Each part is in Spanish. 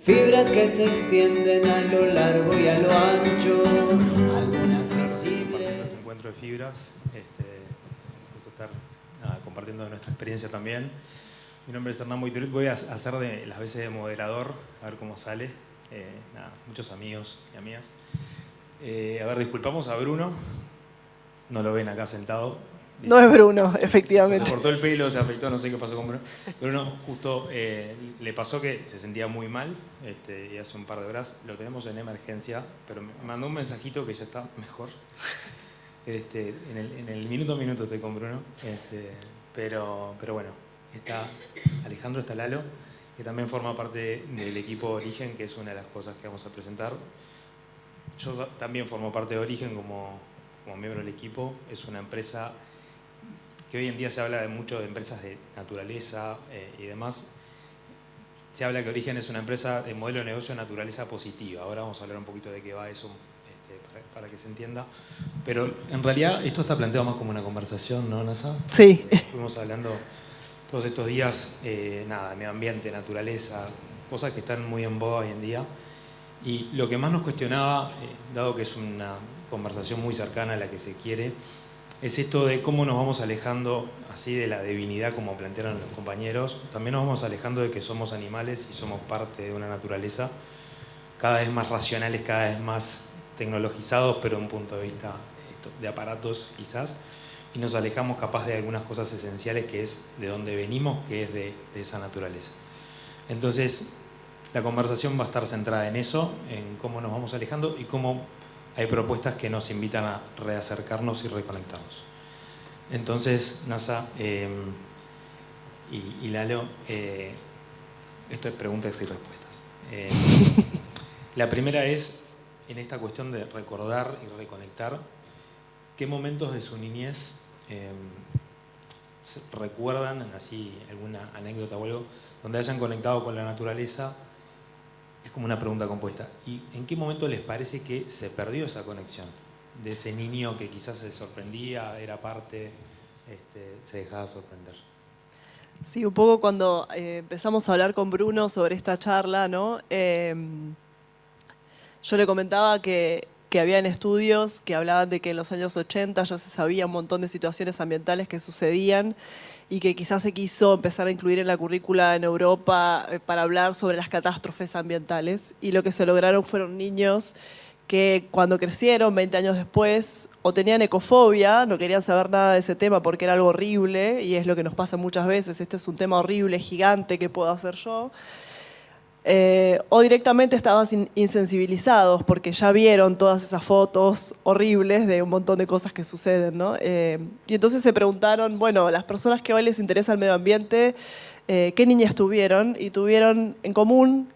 Fibras que se extienden a lo largo y a lo ancho, algunas visibles. Nuestro encuentro de fibras, gusto estar compartiendo nuestra experiencia también. Mi nombre es Hernán Boituret, voy a hacer de las veces de moderador, a ver cómo sale. Muchos amigos y amigas. A ver, disculpamos a Bruno, no lo ven acá sentado. No es Bruno, efectivamente. Se cortó el pelo, se afeitó, no sé qué pasó con Bruno. Bruno justo le pasó que se sentía muy mal y hace un par de horas lo tenemos en emergencia, pero me mandó un mensajito que ya está mejor. En el minuto a minuto estoy con Bruno. Pero bueno, está Alejandro, está Lalo, que también forma parte del equipo Origen, que es una de las cosas que vamos a presentar. Yo también formo parte de Origen como miembro del equipo. Es una empresa que hoy en día se habla mucho de empresas de naturaleza y demás. Se habla que Origen es una empresa de modelo de negocio de naturaleza positiva. Ahora vamos a hablar un poquito de qué va eso para que se entienda. Pero en realidad esto está planteado más como una conversación, ¿no, Nasa? Sí. Estuvimos hablando todos estos días, de medio ambiente, naturaleza, cosas que están muy en boga hoy en día. Y lo que más nos cuestionaba, dado que es una conversación muy cercana a la que se quiere, es esto de cómo nos vamos alejando así de la divinidad, como plantearon los compañeros. También nos vamos alejando de que somos animales y somos parte de una naturaleza cada vez más racionales, cada vez más tecnologizados, pero de un punto de vista de aparatos quizás. Y nos alejamos capaz de algunas cosas esenciales, que es de donde venimos, que es de esa naturaleza. Entonces, la conversación va a estar centrada en eso, en cómo nos vamos alejando y cómo hay propuestas que nos invitan a reacercarnos y reconectarnos. Entonces, Nasa y Lalo, esto es preguntas y respuestas. La primera es, en esta cuestión de recordar y reconectar, ¿qué momentos de su niñez recuerdan, así alguna anécdota o algo, donde hayan conectado con la naturaleza? Es como una pregunta compuesta. ¿Y en qué momento les parece que se perdió esa conexión? De ese niño que quizás se sorprendía, era parte, se dejaba sorprender. Sí, un poco cuando empezamos a hablar con Bruno sobre esta charla, ¿no? Yo le comentaba que habían estudios que hablaban de que en los años 80 ya se sabía un montón de situaciones ambientales que sucedían y que quizás se quiso empezar a incluir en la currícula en Europa para hablar sobre las catástrofes ambientales. Y lo que se lograron fueron niños que cuando crecieron, 20 años después, o tenían ecofobia, no querían saber nada de ese tema porque era algo horrible, y es lo que nos pasa muchas veces, este es un tema horrible, gigante, ¿qué puedo hacer yo? O directamente estaban insensibilizados porque ya vieron todas esas fotos horribles de un montón de cosas que suceden, ¿no? Y entonces se preguntaron, bueno, las personas que hoy les interesa el medio ambiente, ¿qué niñez tuvieron? Y tuvieron en común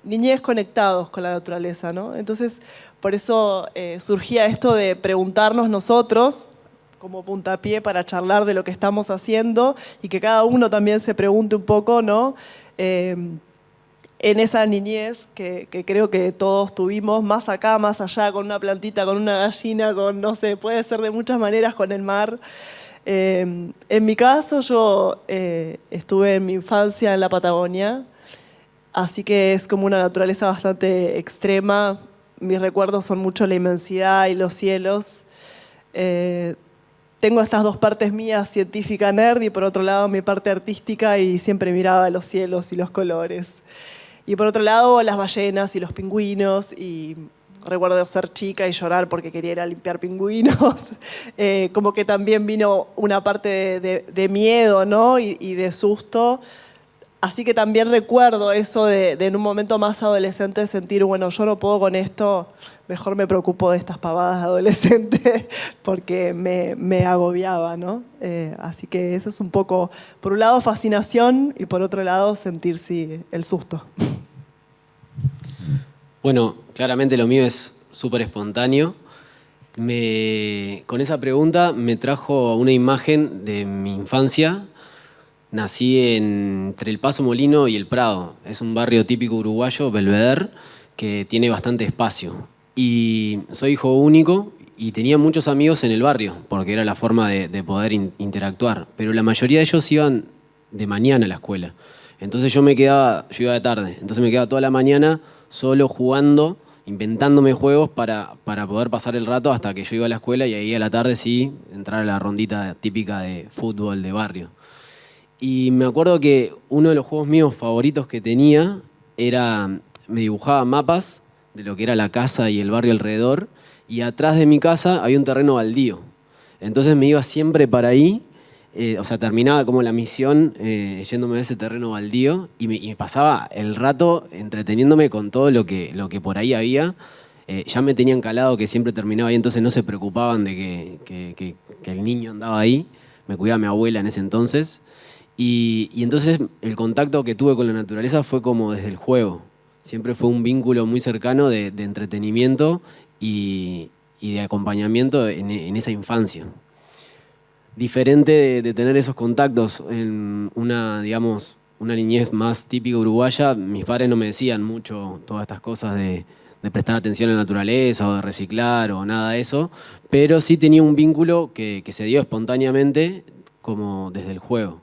niñez conectados con la naturaleza, ¿no? Entonces, por eso surgía esto de preguntarnos nosotros, como puntapié para charlar de lo que estamos haciendo y que cada uno también se pregunte un poco, ¿no? En esa niñez que creo que todos tuvimos, más acá, más allá, con una plantita, con una gallina, con, no sé, puede ser de muchas maneras, con el mar. En mi caso, yo estuve en mi infancia en la Patagonia, así que es como una naturaleza bastante extrema. Mis recuerdos son mucho la inmensidad y los cielos. Tengo estas dos partes mías, científica nerd, y por otro lado mi parte artística, y siempre miraba los cielos y los colores. Y por otro lado, las ballenas y los pingüinos, y recuerdo ser chica y llorar porque quería ir a limpiar pingüinos. Como que también vino una parte de miedo, ¿no? y de susto. Así que también recuerdo eso de en un momento más adolescente sentir, bueno, yo no puedo con esto, mejor me preocupo de estas pavadas de adolescente porque me agobiaba, ¿no? Así que eso es un poco, por un lado, fascinación y por otro lado, sentir, sí, el susto. Bueno, claramente lo mío es súper espontáneo. Con esa pregunta me trajo una imagen de mi infancia. Nací entre el Paso Molino y el Prado. Es un barrio típico uruguayo, Belvedere, que tiene bastante espacio. Y soy hijo único y tenía muchos amigos en el barrio, porque era la forma de poder interactuar. Pero la mayoría de ellos iban de mañana a la escuela. Entonces yo iba de tarde, entonces me quedaba toda la mañana solo jugando, inventándome juegos para poder pasar el rato hasta que yo iba a la escuela y ahí a la tarde sí entrar a la rondita típica de fútbol de barrio. Y me acuerdo que uno de los juegos míos favoritos que tenía era, me dibujaba mapas de lo que era la casa y el barrio alrededor, y atrás de mi casa había un terreno baldío. Entonces me iba siempre para ahí, o sea, terminaba como la misión yéndome a ese terreno baldío y me pasaba el rato entreteniéndome con todo lo que por ahí había. Ya me tenían calado que siempre terminaba ahí, entonces no se preocupaban de que el niño andaba ahí. Me cuidaba mi abuela en ese entonces. Y entonces el contacto que tuve con la naturaleza fue como desde el juego. Siempre fue un vínculo muy cercano de entretenimiento y de acompañamiento en esa infancia. Diferente de tener esos contactos en una niñez más típica uruguaya, mis padres no me decían mucho todas estas cosas de prestar atención a la naturaleza o de reciclar o nada de eso, pero sí tenía un vínculo que se dio espontáneamente como desde el juego.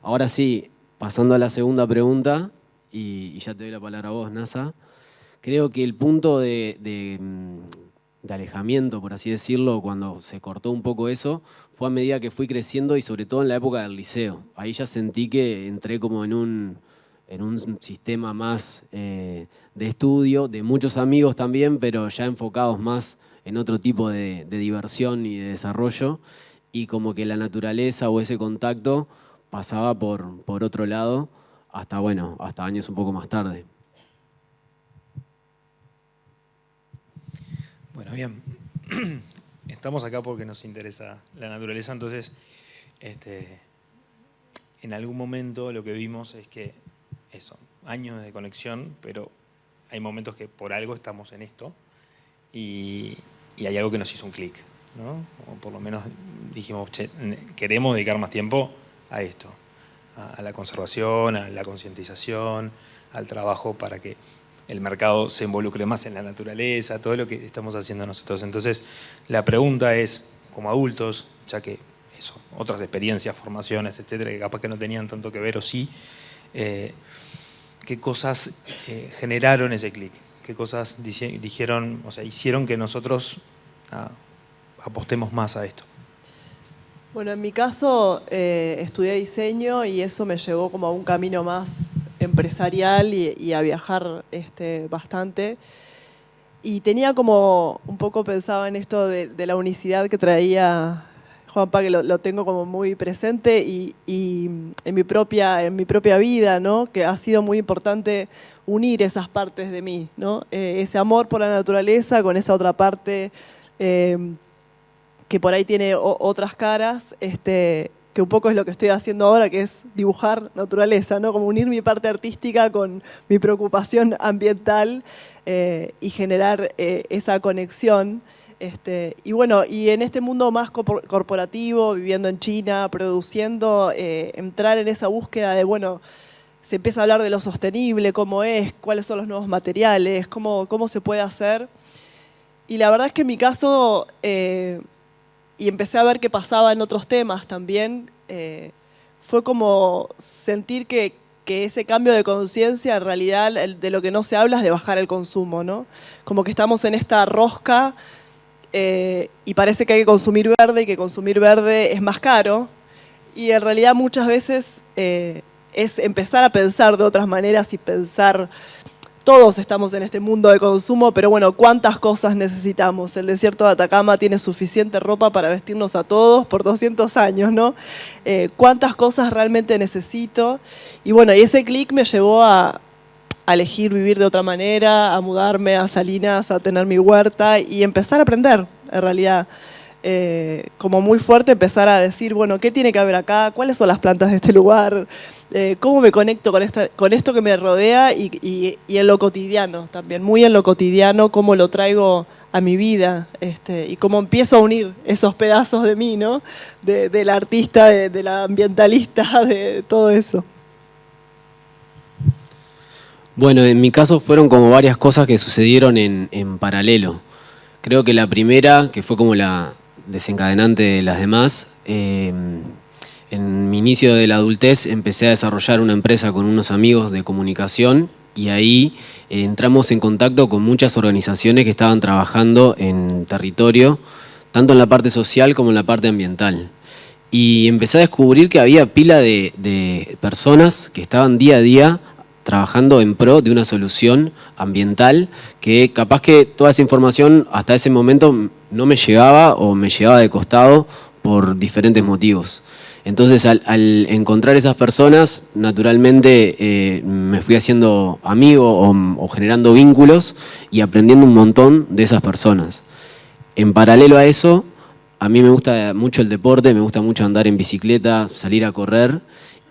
Ahora sí, pasando a la segunda pregunta, y ya te doy la palabra a vos, Nasa, creo que el punto de alejamiento, por así decirlo, cuando se cortó un poco eso, fue a medida que fui creciendo y sobre todo en la época del liceo. Ahí ya sentí que entré como en un sistema más de estudio, de muchos amigos también, pero ya enfocados más en otro tipo de diversión y de desarrollo, y como que la naturaleza o ese contacto pasaba por otro lado hasta años un poco más tarde. Bueno, bien. Estamos acá porque nos interesa la naturaleza, entonces en algún momento lo que vimos es que años de conexión, pero hay momentos que por algo estamos en esto y hay algo que nos hizo un clic, ¿no? O por lo menos dijimos, che, queremos dedicar más tiempo a esto, a la conservación, a la concientización, al trabajo para que el mercado se involucre más en la naturaleza, todo lo que estamos haciendo nosotros. Entonces, la pregunta es, como adultos, ya que otras experiencias, formaciones, etcétera, que capaz que no tenían tanto que ver o sí, ¿qué cosas generaron ese clic? ¿Qué cosas dijeron, hicieron que nosotros apostemos más a esto? Bueno, en mi caso estudié diseño y eso me llevó como a un camino más empresarial y a viajar bastante. Y tenía como, un poco pensaba en esto de la unicidad que traía Juanpa, que lo tengo como muy presente y en mi propia vida, ¿no? Que ha sido muy importante unir esas partes de mí, ¿no? Ese amor por la naturaleza con esa otra parte que por ahí tiene otras caras, que un poco es lo que estoy haciendo ahora, que es dibujar naturaleza, ¿no? Como unir mi parte artística con mi preocupación ambiental y generar esa conexión. Y bueno, y en este mundo más corporativo, viviendo en China, produciendo, entrar en esa búsqueda de, bueno, se empieza a hablar de lo sostenible, cómo es, cuáles son los nuevos materiales, cómo se puede hacer. Y la verdad es que en mi caso, y empecé a ver qué pasaba en otros temas también, fue como sentir que ese cambio de conciencia, en realidad, de lo que no se habla es de bajar el consumo, ¿no? Como que estamos en esta rosca y parece que hay que consumir verde y que consumir verde es más caro. Y en realidad muchas veces es empezar a pensar de otras maneras y pensar, todos estamos en este mundo de consumo, pero bueno, ¿cuántas cosas necesitamos? El desierto de Atacama tiene suficiente ropa para vestirnos a todos por 200 años, ¿no? ¿Cuántas cosas realmente necesito? Y bueno, y ese clic me llevó a elegir vivir de otra manera, a mudarme a Salinas, a tener mi huerta y empezar a aprender, en realidad. Como muy fuerte empezar a decir, bueno, ¿qué tiene que haber acá? ¿Cuáles son las plantas de este lugar? ¿Cómo me conecto con esto que me rodea y en lo cotidiano también? Muy en lo cotidiano, cómo lo traigo a mi vida y cómo empiezo a unir esos pedazos de mí, ¿no? Del artista, de la ambientalista, de todo eso. Bueno, en mi caso fueron como varias cosas que sucedieron en paralelo. Creo que la primera, que fue como la desencadenante de las demás, En mi inicio de la adultez empecé a desarrollar una empresa con unos amigos de comunicación y ahí entramos en contacto con muchas organizaciones que estaban trabajando en territorio, tanto en la parte social como en la parte ambiental. Y empecé a descubrir que había pila de personas que estaban día a día trabajando en pro de una solución ambiental que capaz que toda esa información hasta ese momento no me llegaba o me llegaba de costado por diferentes motivos. Entonces, al encontrar esas personas, naturalmente me fui haciendo amigo o generando vínculos y aprendiendo un montón de esas personas. En paralelo a eso, a mí me gusta mucho el deporte, me gusta mucho andar en bicicleta, salir a correr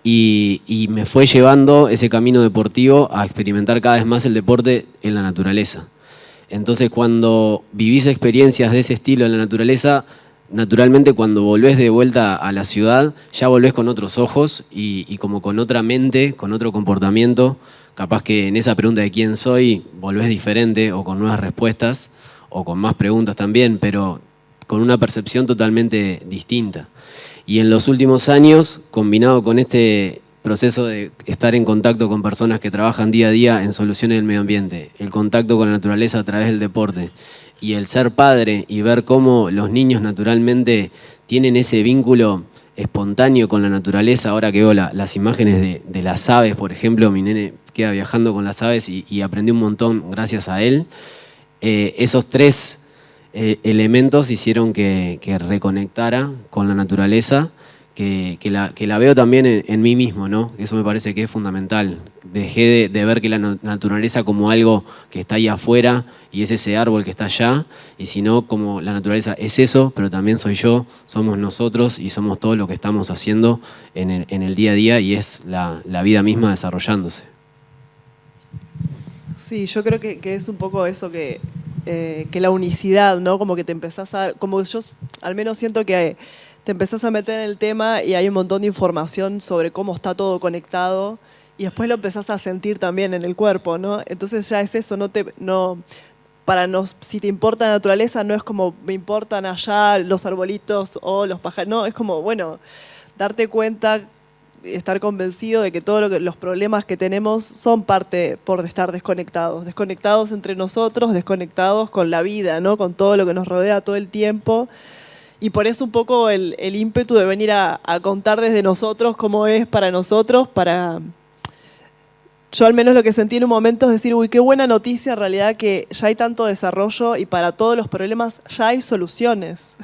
y me fue llevando ese camino deportivo a experimentar cada vez más el deporte en la naturaleza. Entonces, cuando vivís experiencias de ese estilo en la naturaleza, naturalmente cuando volvés de vuelta a la ciudad, ya volvés con otros ojos y como con otra mente, con otro comportamiento. Capaz que en esa pregunta de quién soy, volvés diferente o con nuevas respuestas o con más preguntas también, pero con una percepción totalmente distinta. Y en los últimos años, combinado con este proceso de estar en contacto con personas que trabajan día a día en soluciones del medio ambiente, el contacto con la naturaleza a través del deporte y el ser padre y ver cómo los niños naturalmente tienen ese vínculo espontáneo con la naturaleza. Ahora que veo las imágenes de las aves, por ejemplo, mi nene queda viajando con las aves y aprendí un montón gracias a él. Esos tres elementos hicieron que reconectara con la naturaleza, que la veo también en mí mismo, ¿no? Eso me parece que es fundamental. Dejé de ver que la naturaleza como algo que está ahí afuera y es ese árbol que está allá, y sino como la naturaleza es eso, pero también soy yo, somos nosotros y somos todo lo que estamos haciendo en el día a día y es la vida misma desarrollándose. Sí, yo creo que es un poco eso que la unicidad, ¿no? Como que te empezás a... Como yo al menos siento que te empezás a meter en el tema y hay un montón de información sobre cómo está todo conectado y después lo empezás a sentir también en el cuerpo, ¿no? Entonces ya es eso, si te importa la naturaleza no es como me importan allá los arbolitos o los pájaros, no, es como, bueno, darte cuenta, estar convencido de que todos los problemas que tenemos son parte por estar desconectados entre nosotros, desconectados con la vida, ¿no? Con todo lo que nos rodea todo el tiempo. Y por eso un poco el ímpetu de venir a contar desde nosotros cómo es para nosotros, yo al menos lo que sentí en un momento es decir, uy, qué buena noticia en realidad que ya hay tanto desarrollo y para todos los problemas ya hay soluciones.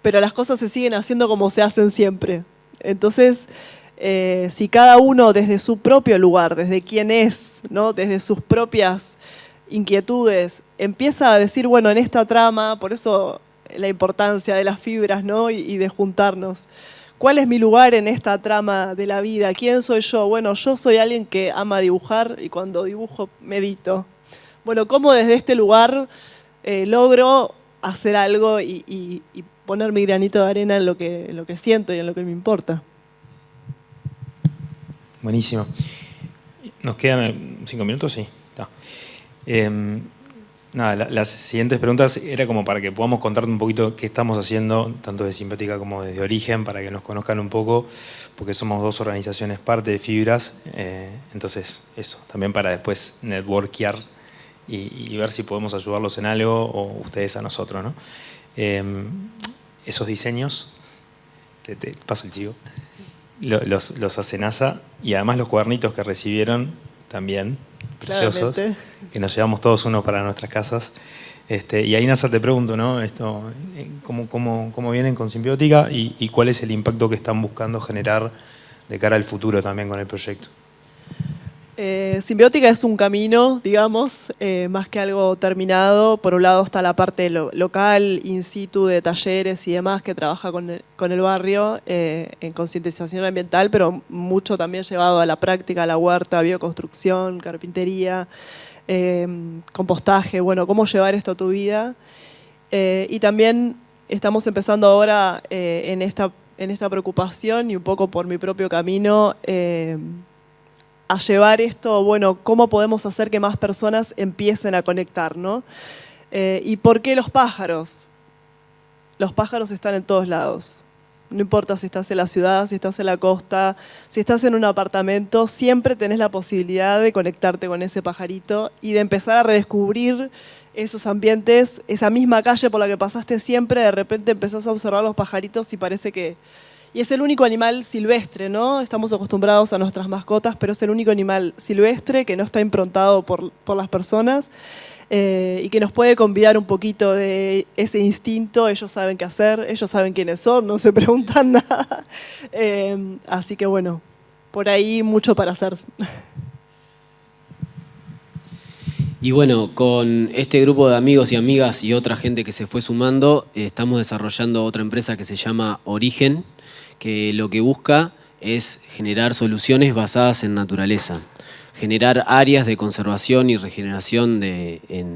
Pero las cosas se siguen haciendo como se hacen siempre. Entonces, si cada uno desde su propio lugar, desde quién es, ¿no? Desde sus propias inquietudes, empieza a decir, bueno, en esta trama, por eso la importancia de las fibras, ¿no? y de juntarnos. ¿Cuál es mi lugar en esta trama de la vida? ¿Quién soy yo? Bueno, yo soy alguien que ama dibujar y cuando dibujo medito. Bueno, ¿cómo desde este lugar logro hacer algo y poner mi granito de arena en lo que siento y en lo que me importa? Buenísimo. ¿Nos quedan 5 minutos? Sí. Está. Nada, las siguientes preguntas era como para que podamos contarte un poquito qué estamos haciendo, tanto de Simbiótica como desde Origen, para que nos conozcan un poco, porque somos 2 organizaciones parte de Fibras, entonces eso, también para después networkear y ver si podemos ayudarlos en algo o ustedes a nosotros, ¿no? Esos diseños, te paso el chivo, los hace NASA y además los cuadernitos que recibieron también, preciosos, claramente, que nos llevamos todos uno para nuestras casas. Y ahí, NASA, te pregunto, ¿no? ¿Cómo vienen con Simbiótica y cuál es el impacto que están buscando generar de cara al futuro también con el proyecto? Simbiótica es un camino, digamos, más que algo terminado. Por un lado está la parte local, in situ, de talleres y demás, que trabaja con el barrio en concientización ambiental, pero mucho también llevado a la práctica, a la huerta, bioconstrucción, carpintería, compostaje, bueno, cómo llevar esto a tu vida. Y también estamos empezando ahora en esta preocupación y un poco por mi propio camino, a llevar esto, bueno, cómo podemos hacer que más personas empiecen a conectar, ¿no? ¿Y por qué los pájaros? Los pájaros están en todos lados. No importa si estás en la ciudad, si estás en la costa, si estás en un apartamento, siempre tenés la posibilidad de conectarte con ese pajarito y de empezar a redescubrir esos ambientes, esa misma calle por la que pasaste siempre, de repente empezás a observar los pajaritos y parece que... Y es el único animal silvestre, ¿no? Estamos acostumbrados a nuestras mascotas, pero es el único animal silvestre que no está improntado por las personas y que nos puede convidar un poquito de ese instinto. Ellos saben qué hacer, ellos saben quiénes son, no se preguntan nada. Así que bueno, por ahí mucho para hacer. Y bueno, con este grupo de amigos y amigas y otra gente que se fue sumando, estamos desarrollando otra empresa que se llama Origen, que lo que busca es generar soluciones basadas en naturaleza, generar áreas de conservación y regeneración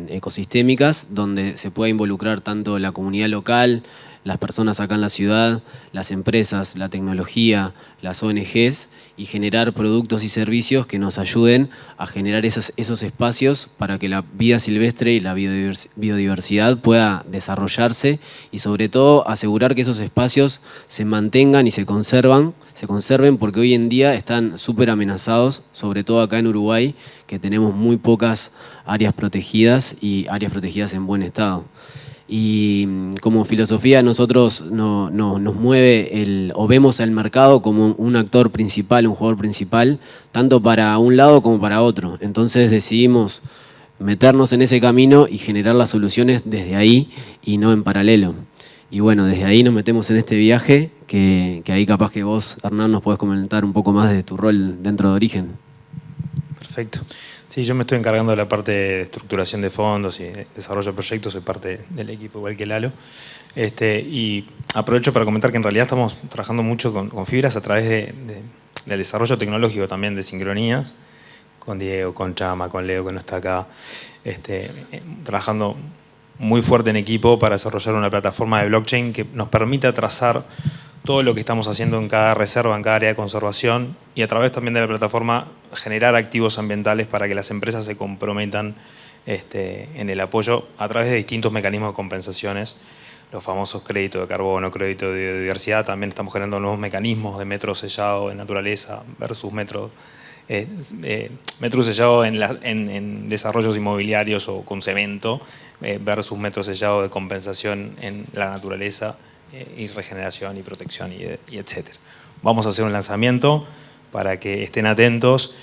ecosistémicas donde se pueda involucrar tanto la comunidad local, las personas acá en la ciudad, las empresas, la tecnología, las ONGs y generar productos y servicios que nos ayuden a generar esos espacios para que la vida silvestre y la biodiversidad pueda desarrollarse y sobre todo asegurar que esos espacios se mantengan y se conserven porque hoy en día están súper amenazados, sobre todo acá en Uruguay, que tenemos muy pocas áreas protegidas y áreas protegidas en buen estado. Y como filosofía nosotros nos mueve o vemos al mercado como un actor principal, un jugador principal, tanto para un lado como para otro. Entonces decidimos meternos en ese camino y generar las soluciones desde ahí y no en paralelo. Y bueno, desde ahí nos metemos en este viaje que ahí capaz que vos, Hernán, nos podés comentar un poco más de tu rol dentro de Origen. Perfecto. Sí, yo me estoy encargando de la parte de estructuración de fondos y de desarrollo de proyectos, soy parte del equipo igual que Lalo. Y aprovecho para comentar que en realidad estamos trabajando mucho con fibras a través del desarrollo tecnológico también de sincronías, con Diego, con Chama, con Leo que no está acá, trabajando muy fuerte en equipo para desarrollar una plataforma de blockchain que nos permita trazar todo lo que estamos haciendo en cada reserva, en cada área de conservación y a través también de la plataforma generar activos ambientales para que las empresas se comprometan en el apoyo a través de distintos mecanismos de compensaciones, los famosos créditos de carbono, crédito de biodiversidad. También estamos generando nuevos mecanismos de metro sellado de naturaleza versus metro sellado en desarrollos inmobiliarios o con cemento versus metro sellado de compensación en la naturaleza y regeneración y protección y etcétera. Vamos a hacer un lanzamiento para que estén atentos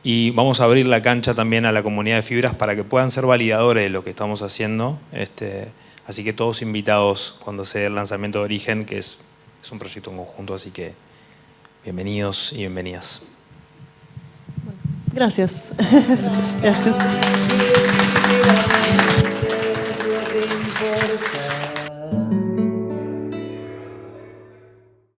y vamos a abrir la cancha también a la comunidad de fibras para que puedan ser validadores de lo que estamos haciendo. Así que todos invitados cuando se dé el lanzamiento de Origen, que es un proyecto en conjunto, así que bienvenidos y bienvenidas. Gracias. Gracias.